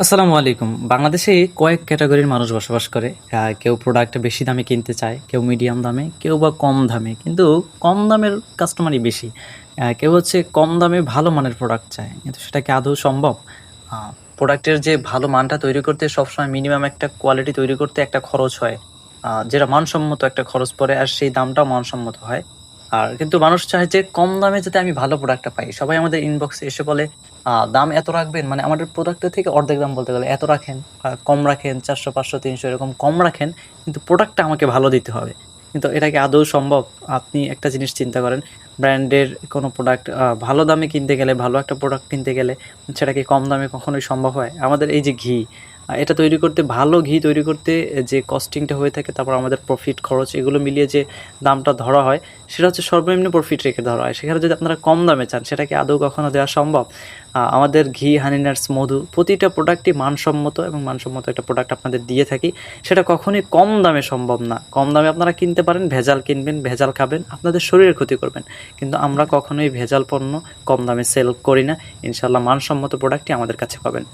আসসালামু আলাইকুম। বাংলাদেশে কয়েক ক্যাটাগরির মানুষ বসবাস করে। কেউ প্রোডাক্ট বেশি দামে কিনতে চায়, কেউ মিডিয়াম দামে, কেউ বা কম দামে। কিন্তু কম দামের কাস্টমারই বেশি। কেউ হচ্ছে কম দামে ভালো মানের প্রোডাক্ট চায়। কিন্তু সেটা কি আদৌ সম্ভব? আ প্রোডাক্টের যে ভালো মানটা তৈরি করতে সবসময় মিনিমাম একটা কোয়ালিটি তৈরি করতে একটা খরচ হয়। যেটা মানসম্মত একটা খরচ পড়ে আর সেই দামটাও মানসম্মত হয়। আর কিন্তু মানুষ চায় যে কম দামে যাতে আমি ভালো প্রোডাক্টটা পাই। সবাই আমাদের ইনবক্সে এসে বলে দাম এত রাখবেন? মানে আমাদের প্রোডাক্টের থেকে অর্ধেক দাম বলতে গেলে এত রাখেন, কম রাখেন ৪০০, ৫০০, ৩০০ এরকম কম রাখেন। কিন্তু প্রোডাক্টটা আমাকে ভালো দিতে হবে। কিন্তু এটা কি আদৌ সম্ভব? আপনি একটা জিনিস চিন্তা করেন, ব্র্যান্ডের কোনো প্রোডাক্ট ভালো দামে কিনতে গেলে, ভালো একটা প্রোডাক্ট কিনতে গেলে সেটা কি কম দামে কখনোই সম্ভব হয়? আমাদের এই যে ঘি, এটা তৈরি করতে ভালো ঘি তৈরি করতে যে কস্টিংটা হয়ে থাকে, তারপর আমাদের প্রফিট খরচ এগুলো মিলিয়ে যে দামটা ধরা হয়, সেটা হচ্ছে সর্বনিম্ন প্রফিট রেখে ধরা হয়। সেখানে যদি আপনারা কম দামে চান, সেটা কি আদৌ কখনো দেওয়া সম্ভব? আমাদের ঘি, হানি নাটস, মধু প্রতিটা প্রোডাক্টই মানসম্মত এবং মানসম্মত একটা প্রোডাক্ট আপনাদের দিয়ে থাকি। সেটা কখনোই কম দামে সম্ভব না। কম দামে আপনারা কিনতে পারেন, ভেজাল কিনবেন, ভেজাল খাবেন, আপনাদের শরীরের ক্ষতি করবেন। কিন্তু আমরা কখনোই ভেজাল পণ্য কম দামে সেল করি না। ইনশাআল্লাহ মানসম্মত প্রোডাক্টই আমাদের কাছে পাবেন।